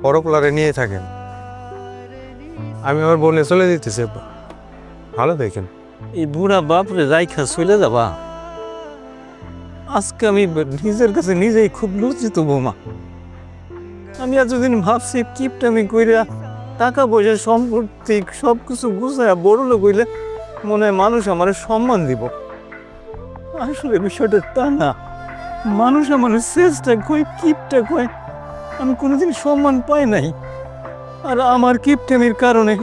বড় পোলারে নিয়ে থাকেন, আমি আমার বোনে চলে দিতেছি আব্বা, ভালো দেখেন। এই বুড়া বাপরে রাইখা চলে যাবা? আজকে আমি নিজের কাছে নিজেই খুব লজ্জিত বৌমা। আমি এতদিন ভাবছি কিপটামি কইরা টাকা পয়সা সম্পত্তি সব কিছু গুছায়া বড় লোক হইলে মনে হয় মানুষ আমার সম্মান দিব। আসলে বিষয়টা তা না, মানুষ আমার চেষ্টা কই কিপটা কয়, আমি কোনোদিন সম্মান পাই নাই। আর আমার কিপটামির কারণে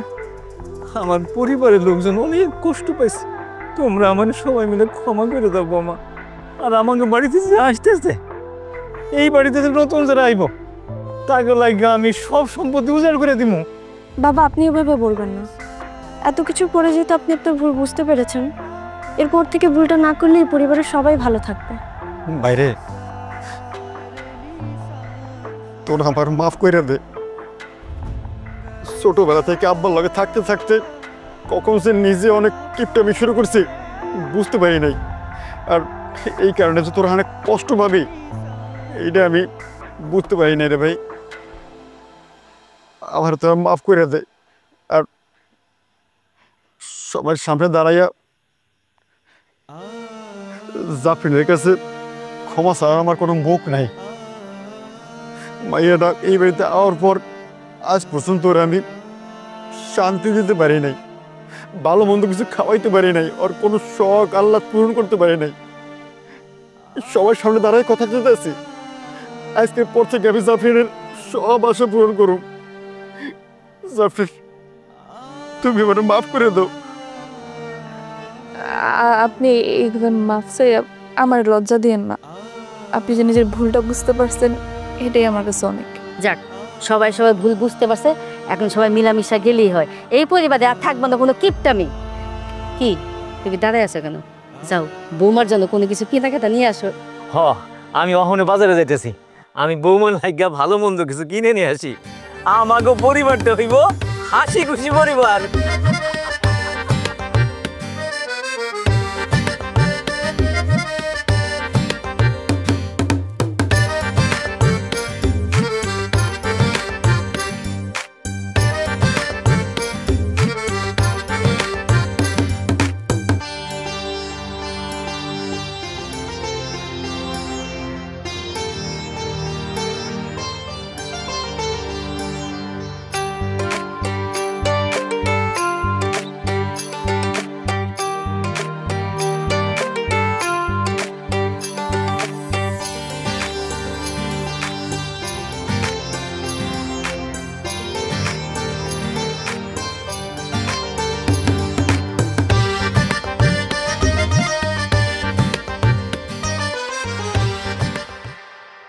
আমার পরিবারের লোকজন অনেক কষ্ট পাইছে। তোমরা আমার সবাই মিলে ক্ষমা করে দাও বৌমা। আর আমাকে বাড়িতে যে আসতেছে, এই বাড়িতে যে নতুন যারা আইব, তাকে লাগে আমি সব সম্পত্তি উজাড় করে দিব। বাবা, আপনি এভাবে বলবেন না। এত কিছু পরে যেহেতু আপনি একটা ভুল বুঝতে পেরেছেন, এরপর থেকে ভুলটা না করলে এই পরিবারের সবাই ভালো থাকবে। বাইরে তোর আমার মাফ করে দে। ছোটবেলা থেকে আব্বার লগে থাকতে থাকতে কখন সে নিজে অনেক কিপটামি শুরু করছে বুঝতে পারি নাই, আর এই কারণে যে তোর অনেক কষ্ট পাবি এইটা আমি বুঝতে পারি নাই রে ভাই। আমার তো মাফ করে দে। আর সবার সামনে দাঁড়াইয়া জাফরিনের কাছে ক্ষমা চাওয়ার আমার কোনো মুখ নাই। মাইয়াটা এই বাড়িতে আওয়ার পর আজ পর্যন্ত ওরা আমি শান্তি দিতে পারি নাই, ভালো মন্দ কিছু খাওয়াইতে পারি নাই, ওর কোনো শখ আহ্লাদ পূরণ করতে পারি নাই। সবার সামনে দাঁড়ায় কথা চেয়েছি, আজকের পর থেকে আমি জাফরিনের সব আশা পূরণ করুন। জাফরিন, তুমি আমার মাফ করে দাও। আপনি এইভাবে মাফ চাই, আমার লজ্জা দিয়েন না। আপনি যে নিজের ভুলটা বুঝতে পারছেন, এটাই আমার কাছে অনেক। যাক, সবাই সবাই ভুল বুঝতে পারছে, এখন সবাই মিলামিশা গেলেই হয়। এই পরিবারে আর থাকবো না কোনো কিপটামি। কি তুমি দাঁড়ায় আছো কেন? যাও, বৌমার জন্য কোনো কিছু কেনাকাটা নিয়ে আসো। হ, আমি অহনে বাজারে যাইতেছি। আমি বৌমার লাগিয়া ভালো মন্দ কিছু কিনে নিয়ে আসি। আমাকে পরিবারটা হইব হাসি খুশি পরিবার।